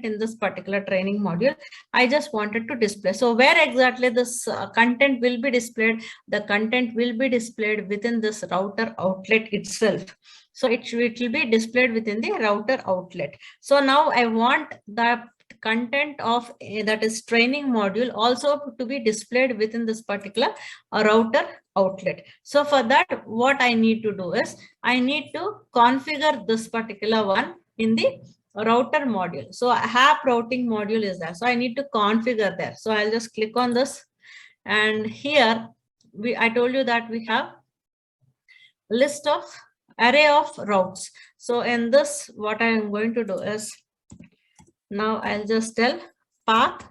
in this particular training module. I just wanted to display. So where exactly this content will be displayed? The content will be displayed within this router outlet itself. So it will be displayed within the router outlet. So now I want the content of that is training module also to be displayed within this particular router outlet. So for that, what I need to do is I need to configure this particular one in the router module. So app routing module is there. So I need to configure there. So I'll just click on this, and here I told you that we have list of array of routes. So in this, what I am going to do is now I'll just tell path.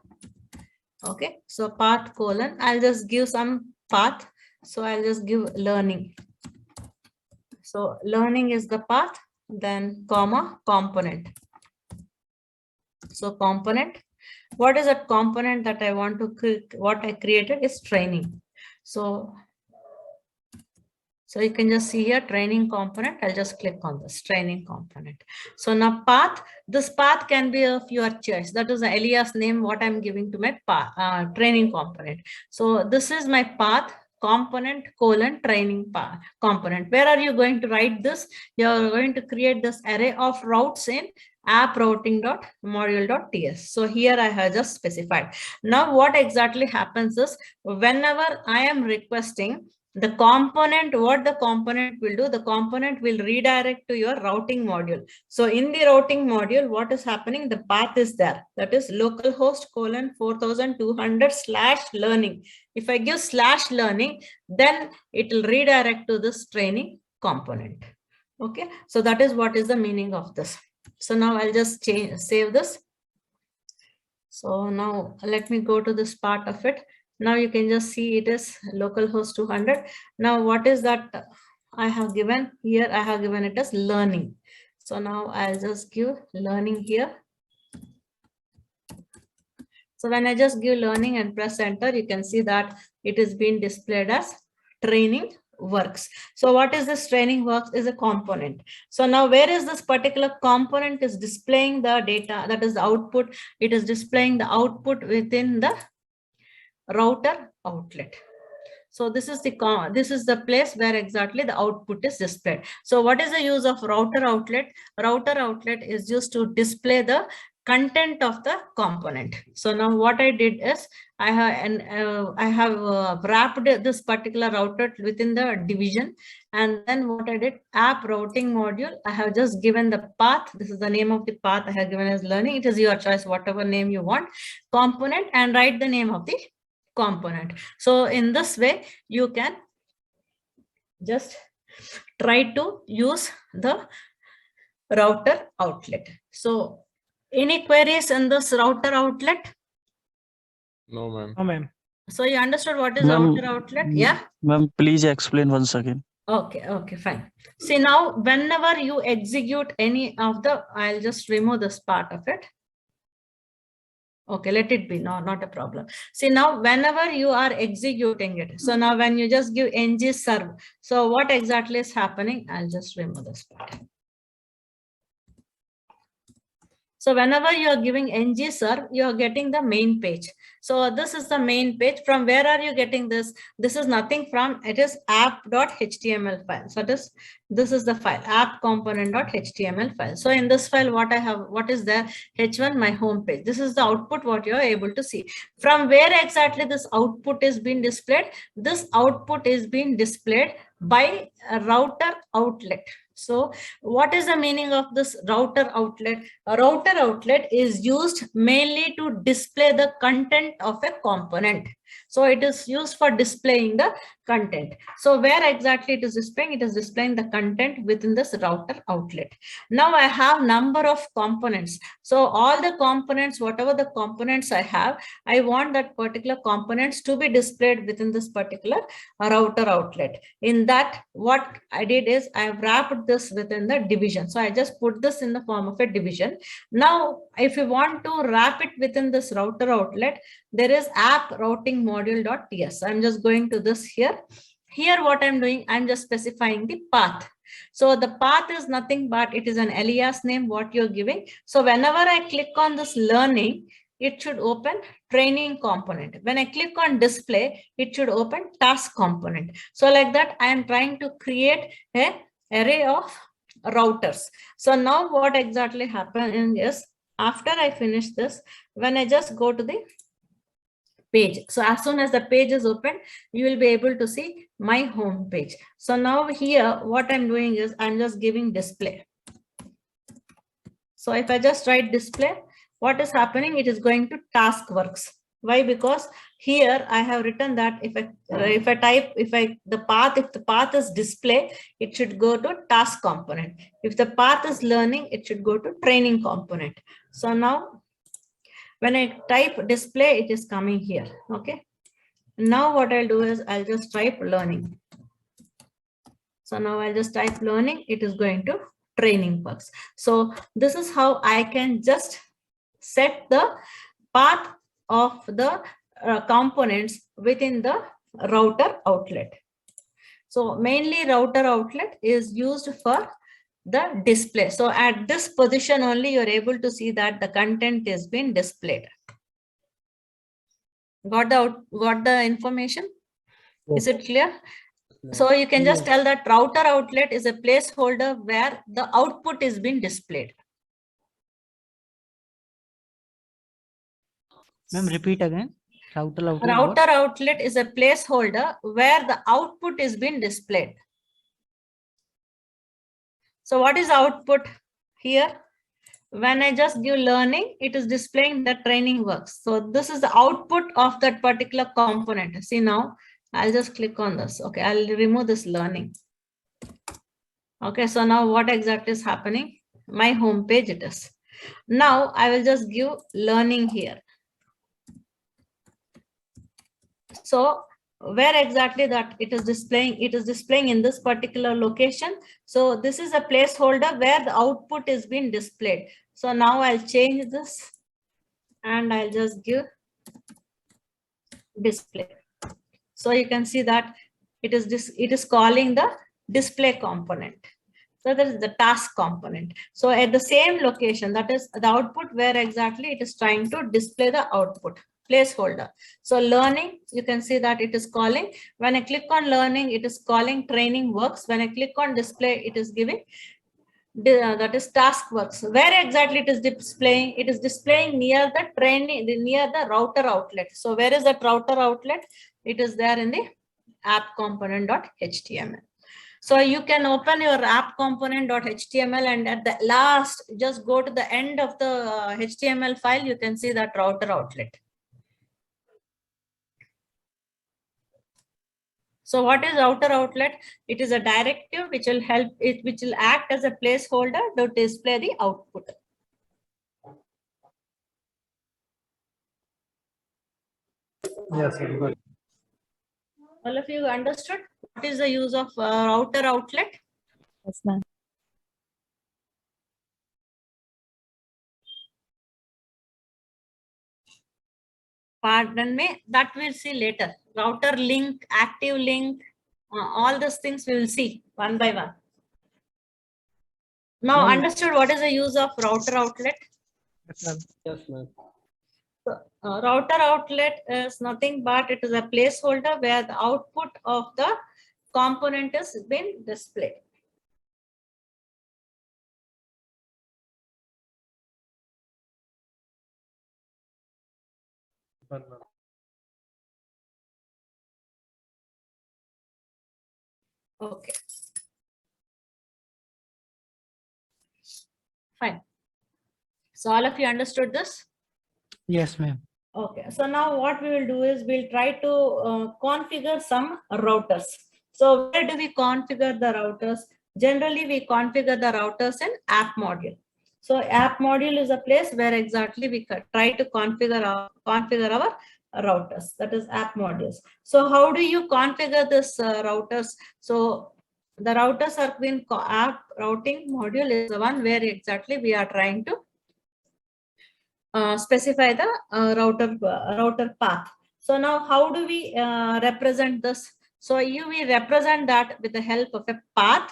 Okay, so path colon, I'll just give some path. So I'll just give learning. So learning is the path, then comma component. So component, what is that component that I want to click? What I created is training. So you can just see here training component. I'll just click on this training component. So now path, this path can be of your choice. That is the alias name what I'm giving to my path, training component. So this is my path component colon training path component. Where are you going to write this? You're going to create this array of routes in app routing.module.ts. So here I have just specified. Now what exactly happens is whenever I am requesting the component, what the component will do, the component will redirect to your routing module. So in the routing module, what is happening? The path is there. That is localhost colon 4200/learning. If I give /learning, then it will redirect to this training component. Okay, so that is what is the meaning of this. So now I'll just save this. So now let me go to this part of it. Now you can just see it is localhost 200. Now what is that I have given here? I have given it as learning. So now I'll just give learning here. So when I just give learning and press enter, you can see that it is being displayed as training works. So what is this training works is a component. So now where is this particular component is displaying the data, that is the output. It is displaying the output within the router outlet. So this is the place where exactly the output is displayed. So what is the use of router outlet? Router outlet is used to display the content of the component. So now what I did is I have wrapped this particular router within the division, and then what I did, app routing module, I have just given the path. This is the name of the path I have given as learning. It is your choice, whatever name you want. Component, and write the name of the component. So in this way you can just try to use the router outlet. So any queries in this router outlet? No, ma'am. No, ma'am. So you understood what is router outlet? Yeah, ma'am, please explain once again. okay, fine. See, now whenever you execute any of the, I'll just remove this part of it. Okay, let it be. No, not a problem. See, now whenever you are executing it, so now when you just give ng serve, so what exactly is happening? I'll just remove this part. So whenever you are giving ng serve, you are getting the main page. So this is the main page. From where are you getting this? This is nothing from, it is app.html file. So this is the file, app component.html file. So in this file, what I have, what is there? H1, my home page. This is the output, what you are able to see. From where exactly this output is being displayed? This output is being displayed by a router outlet. So what is the meaning of this router outlet? A router outlet is used mainly to display the content of a component. So it is used for displaying the content. So where exactly it is displaying? It is displaying the content within this router outlet. Now I have number of components. So all the components, whatever the components I have, I want that particular components to be displayed within this particular router outlet. In that, what I did is I wrapped this within the division. So I just put this in the form of a division. Now, if you want to wrap it within this router outlet, there is app routing module.ts. I'm just going to this here. Here, what I'm doing, I'm just specifying the path. So the path is nothing but it is an alias name what you're giving. So whenever I click on this learning, it should open training component. When I click on display, it should open task component. So like that, I am trying to create an array of routers. So now what exactly happening is, after I finish this, when I just go to the page, so as soon as the page is open, you will be able to see my home page. So now here, what I'm doing is I'm just giving display. So if I just write display, what is happening? It is going to task works. Why? Because here I have written that if the path is display, it should go to task component. If the path is learning, it should go to training component. So now when I type display, it is coming here. Okay. Now what I'll do is I'll just type learning. So now I'll just type learning. It is going to training works. So this is how I can just set the path of the components within the router outlet. So mainly router outlet is used for the display. So at this position only, you're able to see that the content is being displayed. Got the information? Is it clear? So you can just tell that router outlet is a placeholder where the output is being displayed. Ma'am, repeat again. Router outlet is a placeholder where the output is being displayed. So what is output here? When I just give learning, it is displaying the training works. So this is the output of that particular component. See now, I'll just click on this. Okay, I'll remove this learning. Okay, so now what exactly is happening? My home page it is. Now I will just give learning here. So where exactly that it is displaying in this particular location. So this is a placeholder where the output is being displayed. So now I'll change this and I'll just give display. So you can see that it is calling the display component. So that is the task component. So at the same location, that is the output where exactly it is trying to display the output. Placeholder. So learning, you can see that it is calling. When I click on learning, it is calling training works. When I click on display, it is giving that is task works. Where exactly it is displaying? It is displaying near the training, near the router outlet. So where is that router outlet? It is there in the app component.html. So you can open your app component.html and at the last, just go to the end of the HTML file. You can see that router outlet. So what is router outlet? It is a directive which will help it, which will act as a placeholder to display the output. Yes, sir. Good. All of you understood what is the use of router outlet? Yes, ma'am. Pardon me, that we'll see later. Router link, active link, all those things we will see one by one. Now understood what is the use of router outlet? Yes, ma'am. So, router outlet is nothing but it is a placeholder where the output of the component is being displayed. Okay. Fine. So all of you understood this? Yes, ma'am. Okay. So now what we will do is we'll try to configure some routers. So where do we configure the routers? Generally, we configure the routers in app module. So app module is a place where exactly we try to configure our routers, that is app modules. So how do you configure this routers? So the routers are being app routing module is the one where exactly we are trying to specify the router path. So now how do we represent this? So we represent that with the help of a path.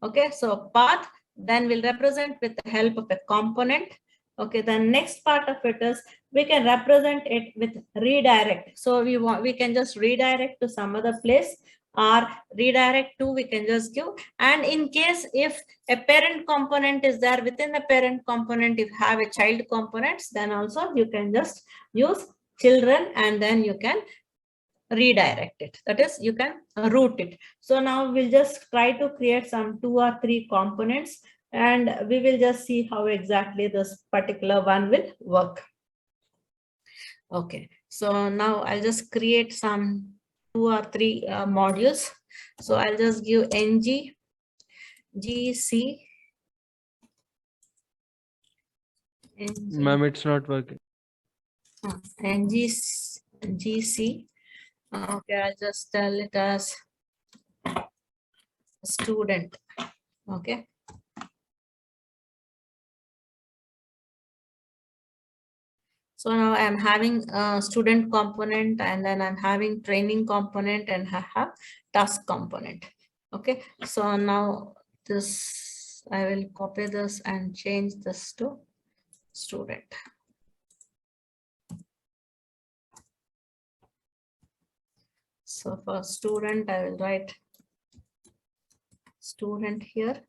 Okay, so path then will represent with the help of a component. Okay, the next part of it is we can represent it with redirect. So we can just redirect to some other place, or redirect to we can just give. And in case if a parent component is there, within the parent component, if you have a child components, then also you can just use children and then you can redirect it. That is, you can route it. So now we'll just try to create some 2 or 3 components, and we will just see how exactly this particular one will work. Okay, so now I'll just create some 2 or 3 modules. So I'll just give ng gc. Ma'am, it's not working. ng gc. Okay, I'll just tell it as student. Okay. So now I'm having a student component, and then I'm having training component, and I have task component. Okay, so now this, I will copy this and change this to student. So for student, I will write student here.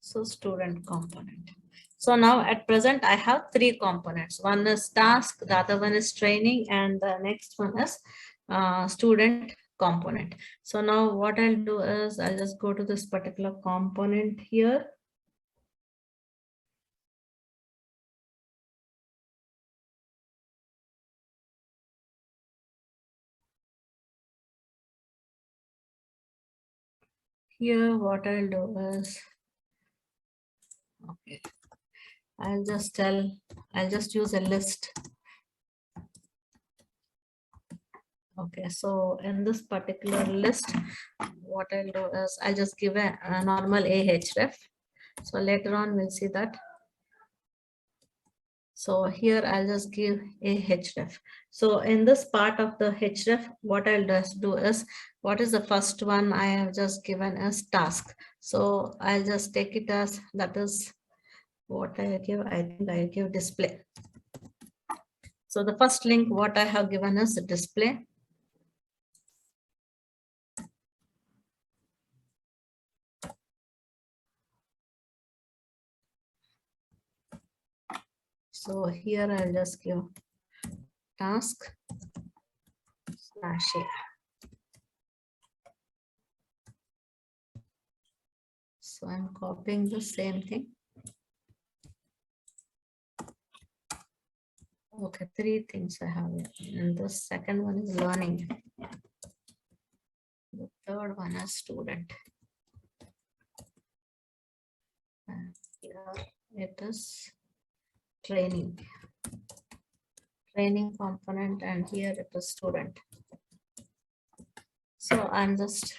So student component. So now at present, I have 3 components. One is task, the other one is training, and the next one is student component. So now what I'll do is I'll just go to this particular component here. Here, what I'll do is, okay, I'll just use a list. Okay, so in this particular list, what I'll do is I'll just give a normal ahref. So later on, we'll see that. So here I'll just give a href. So in this part of the href, what I'll just do is, what is the first one I have just given as task. So I'll just take it as, that is what I give. I think I give display. So the first link, what I have given is the display. So here I'll just give task /a. So I'm copying the same thing. Okay, 3 things I have here. And the second one is learning. The third one is student. And here it is training component, and here it is student. So I'm just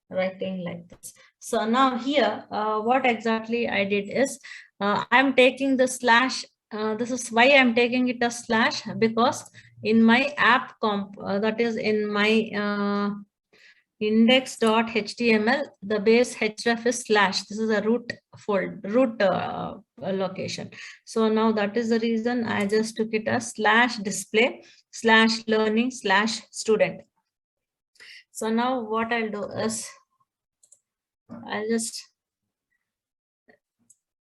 writing like this. So now here, what exactly I did is, I'm taking the slash. This is why I'm taking it as slash, because in my app comp, that is in my index.html, the base href is slash. This is a root location. So now that is the reason I just took it as /display /learning/student. So now what I'll do is I'll just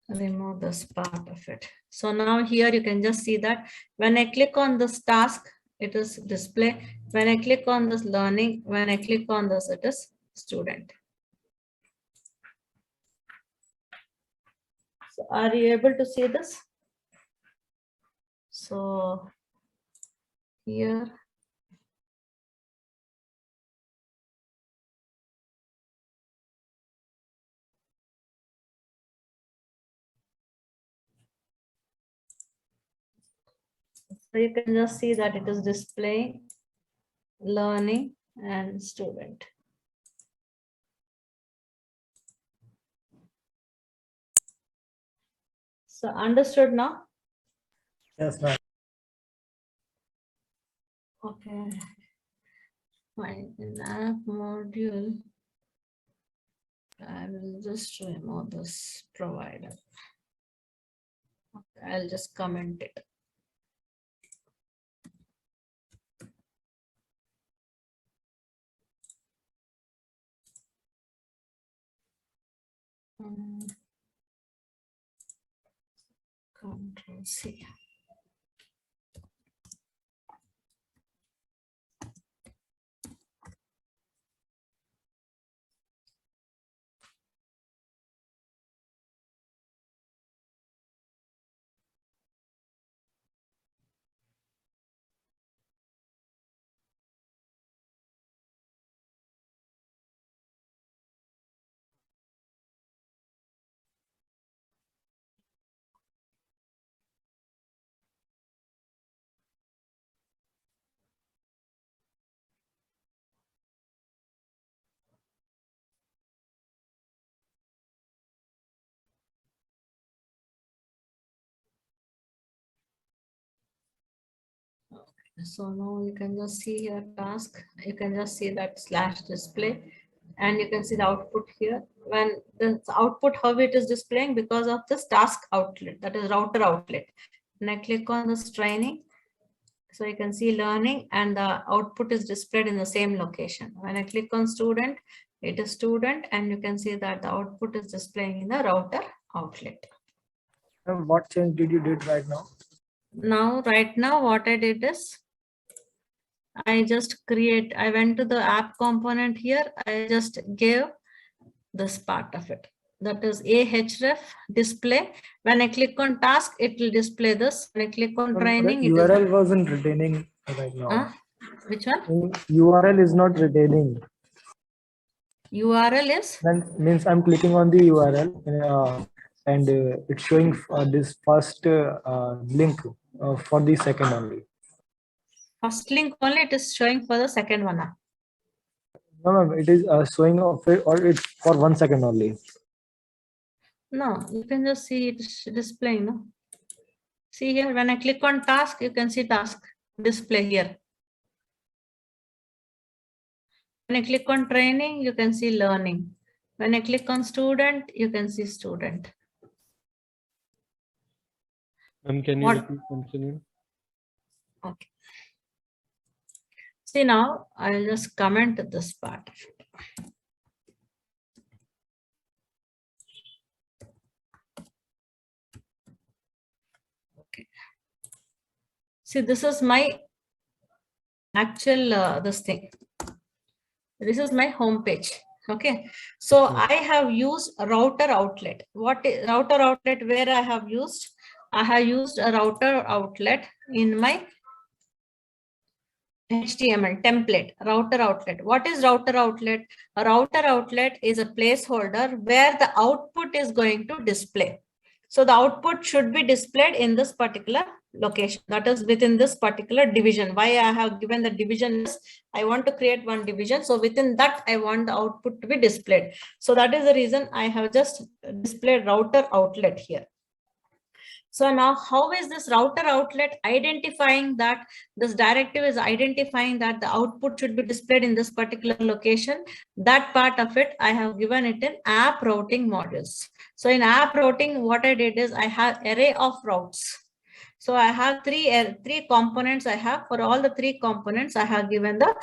remove this part of it. So now here you can just see that when I click on this task, it is display. When I click on this learning, when I click on this, it is student. So are you able to see this? So here. So you can just see that it is display, learning, and student. So understood now? Yes, ma'am. Okay. Fine. In app module, I will just remove this provider. Okay, I'll just comment it. Control C. So now you can just see here task. You can just see that slash display, and you can see the output here. When the output, how it is displaying because of this task outlet, that is router outlet. When I click on this training, so you can see learning, and the output is displayed in the same location. When I click on student, it is student, and you can see that the output is displaying in the router outlet. And what change did you did right now? Now, right now, what I did is I went to the app component here. I just gave this part of it. That is ahref display. When I click on task, it will display this. When I click on training, it is URL wasn't retaining right now. which one? URL is not retaining. URL is? Means I'm clicking on the URL and it's showing this first link for the second only. First link only, it is showing for the second one. No, it is showing of it, or it's for 1 second only. No, you can just see it displaying. No? See here, when I click on task, you can see task display here. When I click on training, you can see learning. When I click on student, you can see student. Can you repeat once again? Okay. See now, I'll just comment this part. Okay. See, this is my actual this thing. This is my home page. Okay. So I have used a router outlet. What is router outlet? Where I have used? I have used a router outlet in my HTML template, router outlet. What is router outlet? A router outlet is a placeholder where the output is going to display. So the output should be displayed in this particular location, that is within this particular division. Why I have given the division is I want to create one division. So within that, I want the output to be displayed. So that is the reason I have just displayed router outlet here. So now how is this router outlet identifying that this directive is identifying that the output should be displayed in this particular location? That part of it, I have given it in app routing modules. So in app routing, what I did is I have array of routes. So I have three components I have. For all the three components, I have given the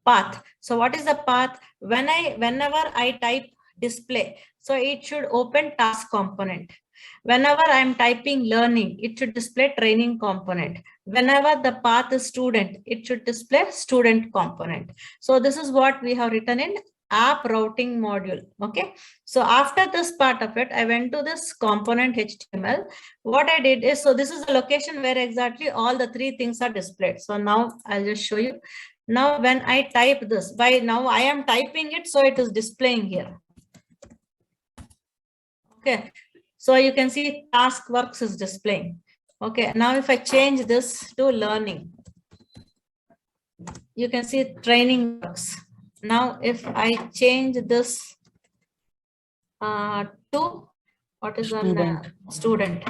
path. So what is the path? Whenever I type display, so it should open task component. Whenever I'm typing learning, it should display training component. Whenever the path is student, it should display student component. So this is what we have written in app routing module. Okay. So after this part of it, I went to this component HTML. What I did is, so this is the location where exactly all the three things are displayed. So now I'll just show you. Now when I type this, by now I am typing it, so it is displaying here. Okay. So you can see task works is displaying. Okay, now if I change this to learning, you can see training works. Now if I change this to what is student,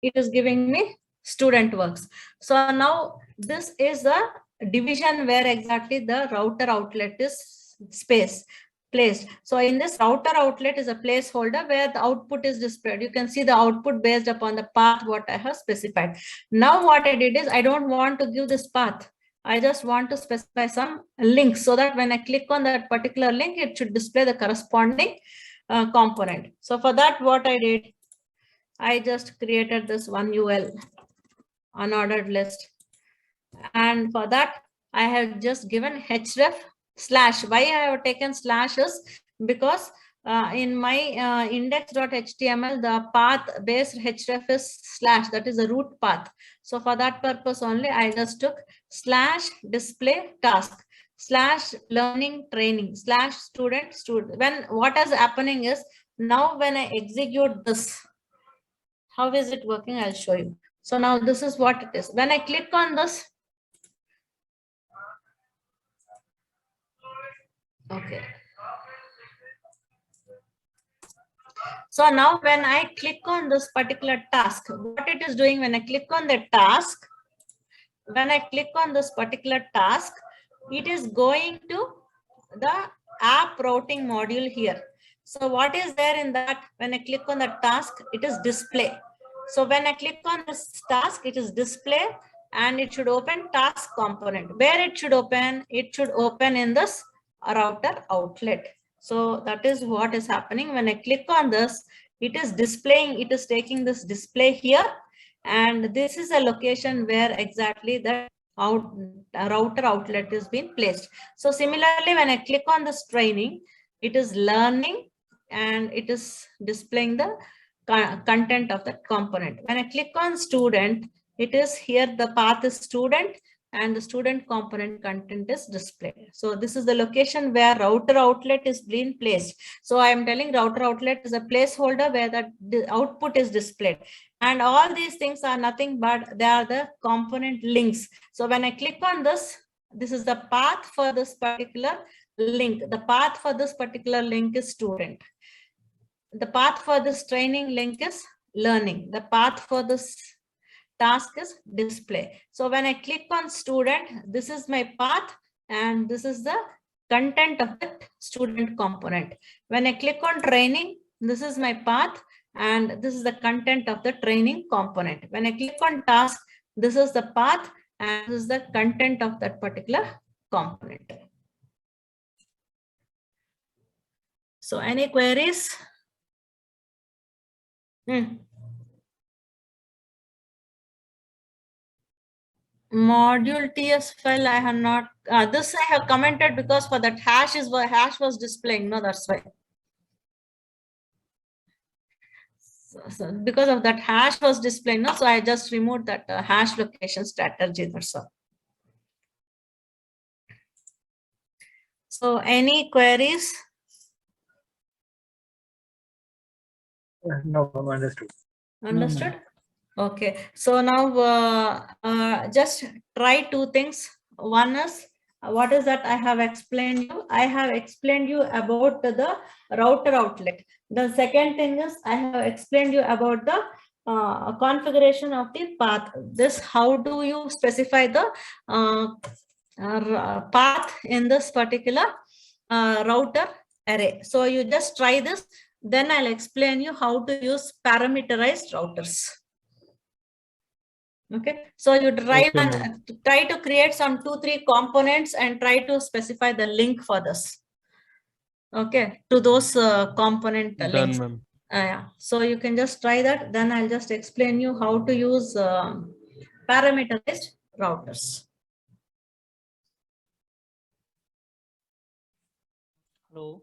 it is giving me student works. So now this is the division where exactly the router outlet is placed. So in this router outlet is a placeholder where the output is displayed. You can see the output based upon the path what I have specified. Now what I did is I don't want to give this path. I just want to specify some links so that when I click on that particular link, it should display the corresponding component. So for that, what I did, I just created this one UL, unordered list. And for that, I have just given href slash. Why I have taken slash is because in my index.html, the path based href is slash, that is the root path. So for that purpose only, I just took slash display task, slash learning training, slash student. When what is happening is, now when I execute this, how is it working? I'll show you. So now this is what it is. When I click on this, okay. So now when I click on this particular task, what it is doing when I click on the task, when I click on this particular task, it is going to the app routing module here. So what is there in that? When I click on the task, it is display. So when I click on this task, it is display and it should open task component. Where it should open? It should open in this router outlet. So that is what is happening. When I click on this, it is displaying, it is taking this display here. And this is a location where exactly the router outlet is being placed. So similarly, when I click on this training, it is learning and it is displaying the content of that component. When I click on student, it is here the path is student and the student component content is displayed. So this is the location where router outlet is being placed. So I am telling router outlet is a placeholder where the output is displayed. And all these things are nothing but they are the component links. So when I click on this, this is the path for this particular link. The path for this particular link is student. The path for this training link is learning. The path for this task is display. So when I click on student, this is my path and this is the content of the student component. When I click on training, this is my path and this is the content of the training component. When I click on task, this is the path and this is the content of that particular component. So any queries? Module TS file I have not, this I have commented because for that hash was displaying, no, that's why. So because of that hash was displaying, no, so I just removed that hash location strategy, that's all. So any queries? No, understood. Understood? Okay, so now just try two things. One is, what is that I have explained you? I have explained you about the router outlet. The second thing is I have explained you about the configuration of the path. This, how do you specify the path in this particular router array? So you just try this. Then I'll explain you how to use parameterized routers. Okay, so you try to create some 2-3 components and try to specify the link for this. Okay, to those component links. Done, ma'am. Yeah. So you can just try that. Then I'll just explain you how to use parameterized routers. Hello.